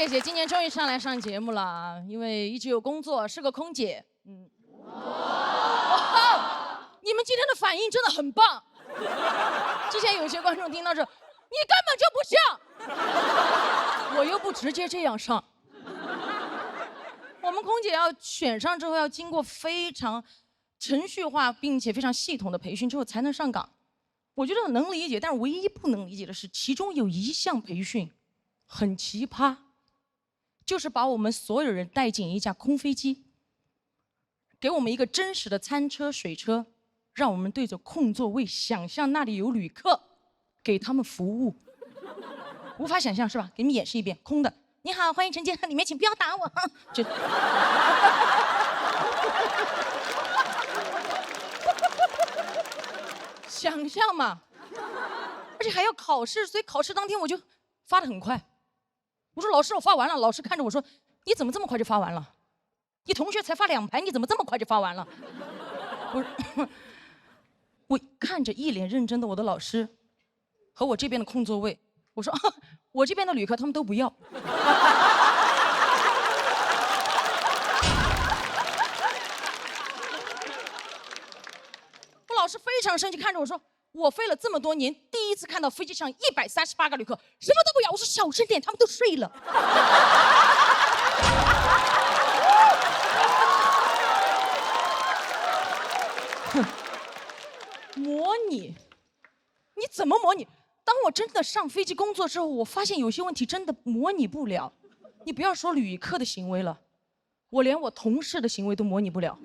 谢谢，今年终于上节目了啊！因为一直有工作，是个空姐。你们今天的反应真的很棒。之前有些观众听到这，你根本就不像，我又不直接这样上。我们空姐要选上之后，要经过非常程序化并且非常系统的培训之后才能上岗。我觉得能理解，但是唯一不能理解的是，其中有一项培训很奇葩，就是把我们所有人带进一架空飞机，给我们一个真实的餐车、水车，让我们对着空座位想象那里有旅客，给他们服务。无法想象是吧？给你们演示一遍，空的。你好，欢迎乘进里面，请不要打我。就想象嘛，而且还要考试，所以考试当天我就发得很快。我说老师，我发完了。老师看着我说，你怎么这么快就发完了？你同学才发2排，你怎么这么快就发完了？我看着一脸认真的我的老师和我这边的空座位，我说我这边的旅客他们都不要。我老师非常生气，看着我说，我飞了这么多年，第一次看到飞机上138个旅客什么都不要。我说小声点，他们都睡了。模拟？你怎么模拟？当我真的上飞机工作之后，我发现有些问题真的模拟不了。你不要说旅客的行为了，我连我同事的行为都模拟不了。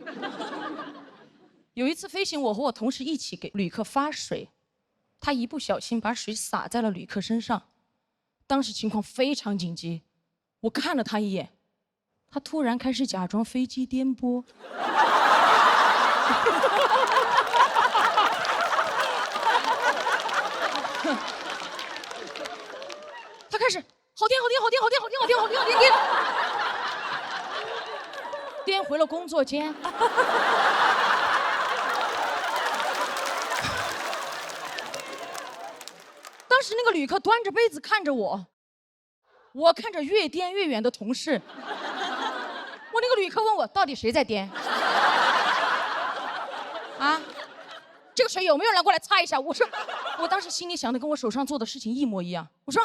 有一次飞行，我和我同事一起给旅客发水，他一不小心把水洒在了旅客身上，当时情况非常紧急，我看了他一眼，他突然开始假装飞机颠簸。他开始好颠，颠回了工作间。当时那个旅客端着杯子看着我，我看着越颠越远的同事。我那个旅客问我，到底谁在颠？啊，这个水有没有人过来擦一下？我说，我当时心里想的跟我手上做的事情一模一样。我说，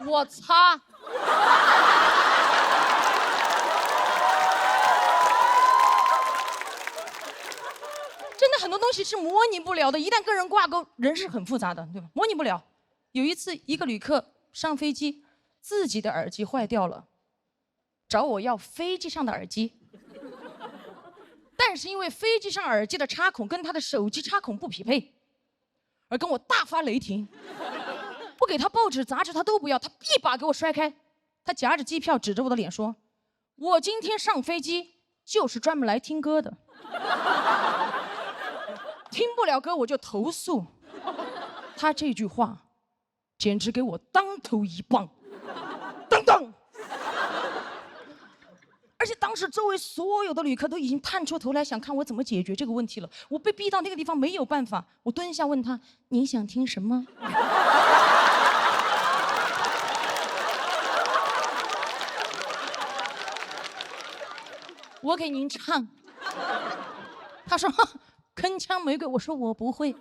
我擦。真的很多东西是模拟不了的，一旦跟人挂钩，人是很复杂的，对吧？模拟不了。有一次，一个旅客上飞机，自己的耳机坏掉了，找我要飞机上的耳机。但是因为飞机上耳机的插孔跟他的手机插孔不匹配，而跟我大发雷霆。我给他报纸杂志他都不要，他一把给我摔开，他夹着机票指着我的脸说，我今天上飞机就是专门来听歌的，听不了歌我就投诉。他这句话简直给我当头一棒，当当。而且当时周围所有的旅客都已经探出头来想看我怎么解决这个问题了，我被逼到那个地方没有办法，我蹲下问他，你想听什么？我给您唱。他说铿锵玫瑰，我说我不会。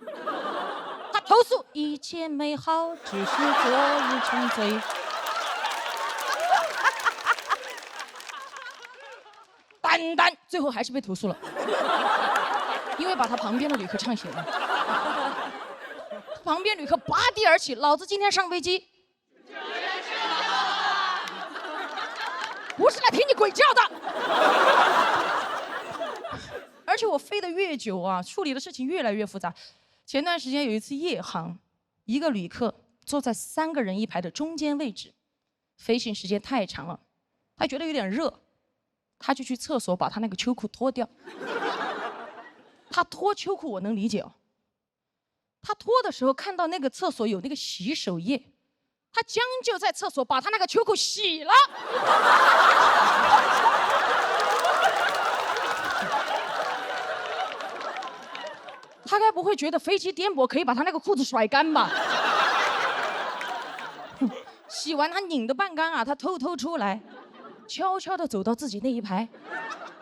他投诉一切美好只是昨日沉醉。单最后还是被投诉了，因为把他旁边的旅客唱醒了。旁边旅客拔地而起，老子今天上飞机不是来听你鬼叫的。而且我飞得越久啊，处理的事情越来越复杂。前段时间有一次夜航，一个旅客坐在3个人一排的中间位置，飞行时间太长了，他觉得有点热，他就去厕所把他那个秋裤脱掉。他脱秋裤我能理解哦，他脱的时候看到那个厕所有那个洗手液，他将就在厕所把他那个秋裤洗了。他该不会觉得飞机颠簸可以把他那个裤子甩干吧？洗完他拧的半干啊，他偷偷出来，悄悄地走到自己那一排。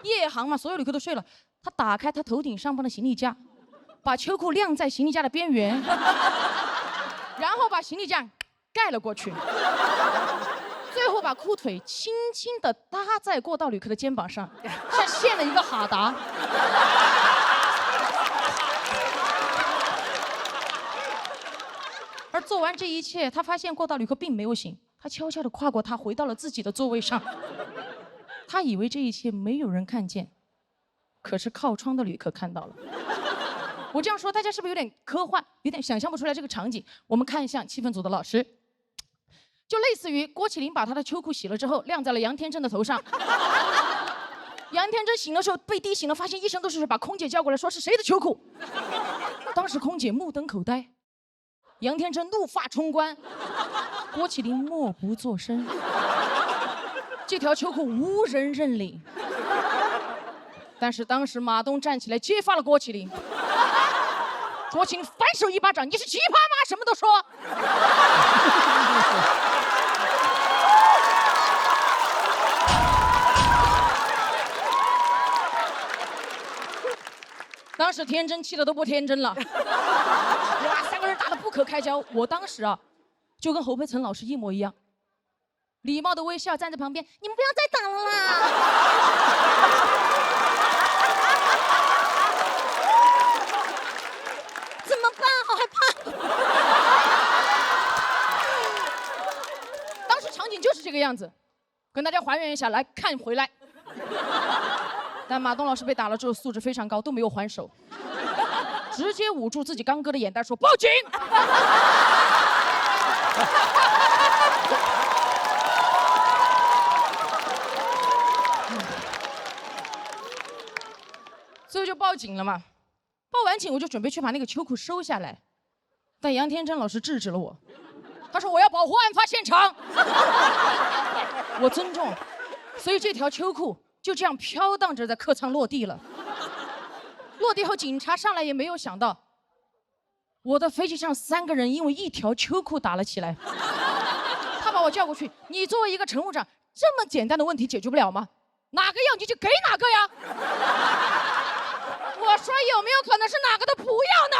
夜航嘛，所有旅客都睡了，他打开他头顶上方的行李架，把秋裤晾在行李架的边缘，然后把行李架盖了过去，最后把裤腿轻轻地搭在过道旅客的肩膀上，像献了一个哈达。而做完这一切，他发现过道旅客并没有醒，他悄悄地跨过他，回到了自己的座位上。他以为这一切没有人看见，可是靠窗的旅客看到了。我这样说，大家是不是有点科幻，有点想象不出来这个场景？我们看向气氛组的老师，就类似于郭麒麟把他的秋裤洗了之后，晾在了杨天真的头上。杨天真醒的时候被滴醒了，发现一身都是水，把空姐叫过来说是谁的秋裤。当时空姐目瞪口呆，杨天真怒发冲冠，郭麒麟默不作声。这条秋裤无人认领，但是当时马东站起来揭发了郭麒麟。郭麒麟反手一巴掌：“你是奇葩吗？什么都说。”当时天真气得都不天真了，哇，3个人打得不可开交。我当时啊，就跟侯佩岑老师一模一样。礼貌的微笑站在旁边，你们不要再打了啦！怎么办？好害怕！当时场景就是这个样子，跟大家还原一下，来看回来。但马东老师被打了之后素质非常高，都没有还手，直接捂住自己刚割的眼袋说报警。最后就报警了嘛，报完警我就准备去把那个秋裤收下来，但杨天真老师制止了我，他说我要保护案发现场，我尊重，所以这条秋裤就这样飘荡着在客舱落地了。落地后警察上来也没有想到，我的飞机上3个人因为一条秋裤打了起来。他把我叫过去，你作为一个乘务长，这么简单的问题解决不了吗？哪个要你就给哪个呀。我说有没有可能是哪个都不要呢？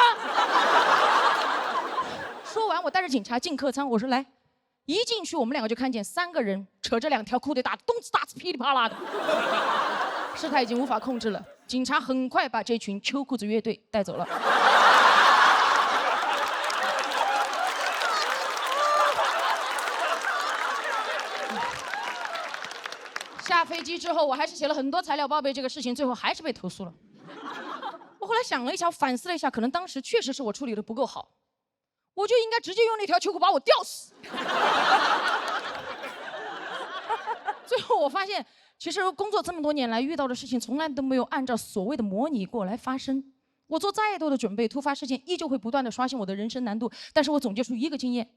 说完，我带着警察进客舱，我说来，一进去我们2个就看见3个人扯着2条裤腿打得咚哧打哧噼里啪啦的，事态已经无法控制了。警察很快把这群秋裤子乐队带走了。下飞机之后，我还是写了很多材料报备这个事情，最后还是被投诉了。我后来想了一下，反思了一下，可能当时确实是我处理的不够好，我就应该直接用那条秋裤把我吊死。最后我发现，其实工作这么多年来遇到的事情，从来都没有按照所谓的模拟过来发生。我做再多的准备，突发事件依旧会不断的刷新我的人生难度。但是我总结出一个经验：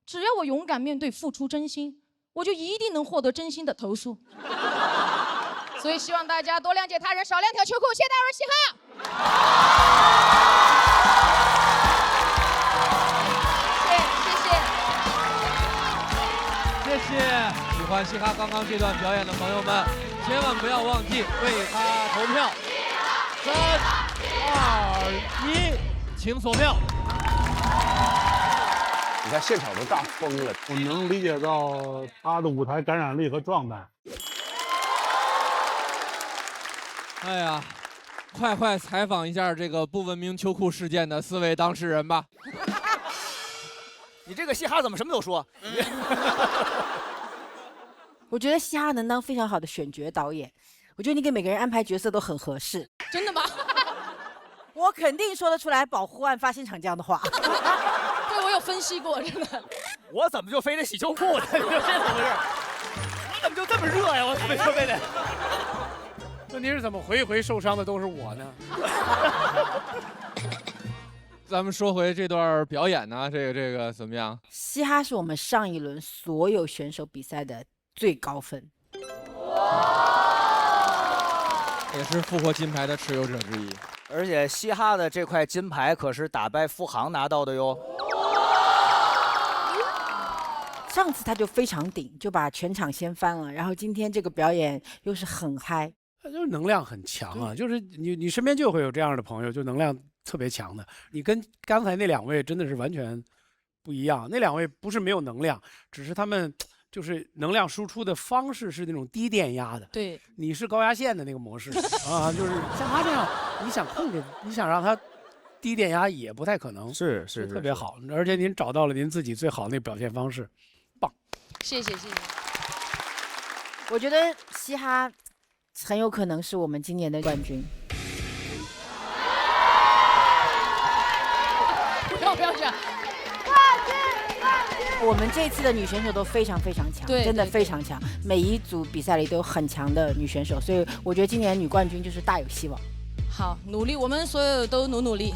只要我勇敢面对，付出真心，我就一定能获得真心的投诉。所以希望大家多谅解他人，少晾条秋裤。谢谢大家，嘻哈。谢谢喜欢嘻哈刚刚这段表演的朋友们，千万不要忘记为他投票。3、2、1，请锁票。你看现场都大疯了，我能理解到他的舞台感染力和状态。哎呀，快采访一下这个不文明秋裤事件的4位当事人吧。你这个嘻哈怎么什么都说？我觉得嘻哈能当非常好的选角导演，我觉得你给每个人安排角色都很合适。真的吗？我肯定说得出来保护案发现场这样的话。对，我有分析过，真的。我怎么就非得洗秋裤呢？这怎么回事？我怎么就这么热呀？我怎么就非得？问题是怎么回回受伤的都是我呢？咱们说回这段表演呢，这个怎么样？嘻哈是我们上一轮所有选手比赛的最高分，也是复活金牌的持有者之一。而且嘻哈的这块金牌可是打败付航拿到的哟。上次他就非常顶，就把全场掀翻了，然后今天这个表演又是很嗨。他就是能量很强啊，就是你身边就会有这样的朋友，就能量特别强的。你跟刚才那2位真的是完全不一样，那2位不是没有能量，只是他们就是能量输出的方式是那种低电压的。对，你是高压线的那个模式啊，就是像他这样，你想控制，你想让他低电压也不太可能，是特别好，而且您找到了您自己最好的那表现方式，棒！谢谢。我觉得嘻哈很有可能是我们今年的冠军。不要这样。我们这次的女选手都非常非常强，对，真的对非常强。每一组比赛里都有很强的女选手，所以我觉得今年女冠军就是大有希望。好，努力，我们所有都努力。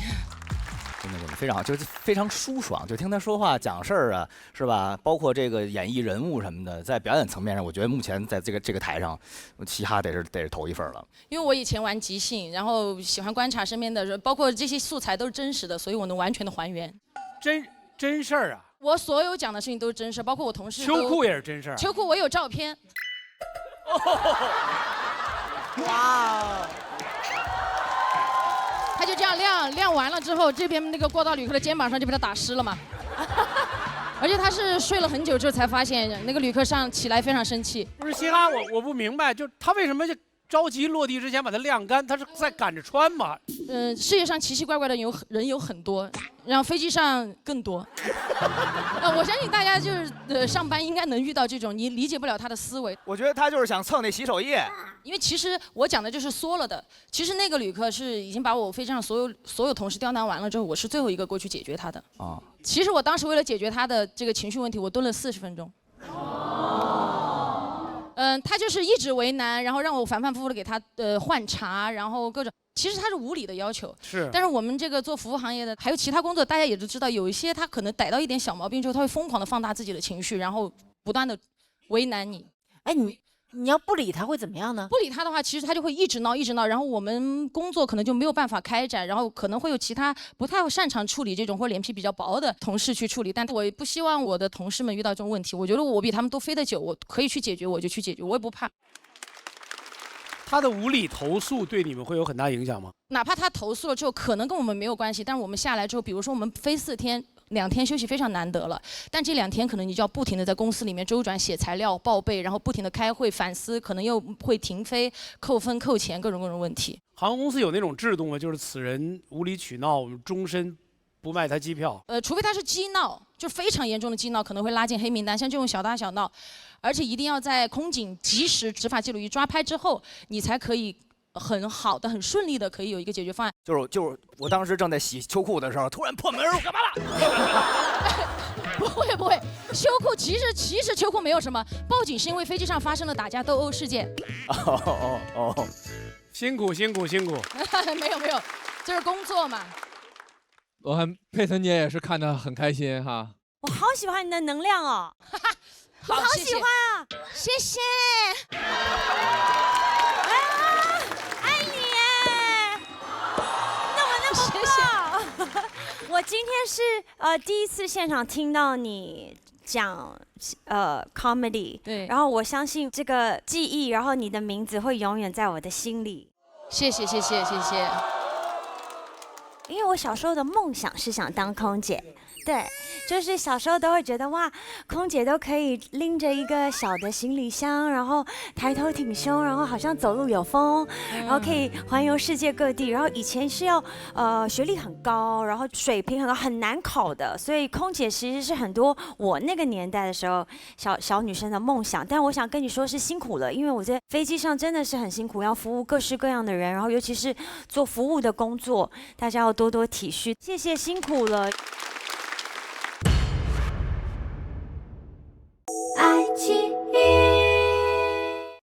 真的非常好，就是非常舒爽，就听他说话讲事儿啊，是吧？包括这个演绎人物什么的，在表演层面上，我觉得目前在这个台上，嘻哈得是头一份了。因为我以前玩即兴，然后喜欢观察身边的人，包括这些素材都是真实的，所以我能完全的还原。真事儿啊！我所有讲的事情都是真事，包括我同事。秋裤也是真事儿。秋裤我有照片。哇哦！他就这样晾完了之后，这边那个过道旅客的肩膀上就被他打湿了嘛。而且他是睡了很久之后才发现，那个旅客起来非常生气。不是嘻哈，我不明白，就他为什么就着急落地之前把它晾干？他是在赶着穿吗？世界上奇奇怪怪的人有很多，然后飞机上更多。我相信大家就是上班应该能遇到这种你理解不了他的思维。我觉得他就是想蹭那洗手液，因为其实我讲的就是缩了的。其实那个旅客是已经把我飞机上所有同事刁难完了之后，我是最后一个过去解决他的。啊，其实我当时为了解决他的这个情绪问题，我蹲了40分钟。他就是一直为难，然后让我反反复复的给他换茶，然后各种。其实他是无理的要求，是。但是我们这个做服务行业的，还有其他工作，大家也都知道，有一些他可能逮到一点小毛病之后，他会疯狂的放大自己的情绪，然后不断的为难你。哎，你要不理他会怎么样呢？不理他的话，其实他就会一直闹，然后我们工作可能就没有办法开展，然后可能会有其他不太擅长处理这种或脸皮比较薄的同事去处理。但我不希望我的同事们遇到这种问题，我觉得我比他们都飞得久，我可以去解决，我就去解决，我也不怕。他的无理投诉对你们会有很大影响吗？哪怕他投诉了之后，可能跟我们没有关系，但是我们下来之后，比如说我们飞4天，2天休息非常难得了，但这2天可能你就要不停的在公司里面周转、写材料、报备，然后不停的开会、反思，可能又会停飞、扣分、扣钱，各种问题。航空公司有那种制度吗？就是此人无理取闹，我们终身不卖他机票。除非他是激闹，就非常严重的激闹，可能会拉进黑名单。像这种小打小闹，而且一定要在空警及时执法记录仪抓拍之后，你才可以很好的、很顺利的可以有一个解决方案。就是我当时正在洗秋裤的时候，突然破门，我干嘛了？不会，秋裤其实秋裤没有什么，报警是因为飞机上发生了打架斗殴事件。哦，辛苦。没有，这是工作嘛。我看佩岑姐也是看得很开心哈。我好喜欢你的能量哦，我好喜欢啊！谢谢。爱你耶！那么棒。我今天是第一次现场听到你讲comedy， 对，然后我相信这个记忆，然后你的名字会永远在我的心里。谢谢。因为我小时候的梦想是想当空姐，对，就是小时候都会觉得哇，空姐都可以拎着一个小的行李箱，然后抬头挺胸，然后好像走路有风，然后可以环游世界各地。然后以前是要学历很高，然后水平很高，很难考的，所以空姐其实是很多我那个年代的时候小女生的梦想。但我想跟你说是辛苦了，因为我在飞机上真的是很辛苦，要服务各式各样的人，然后尤其是做服务的工作，大家要多多体恤，谢谢辛苦了。爱情。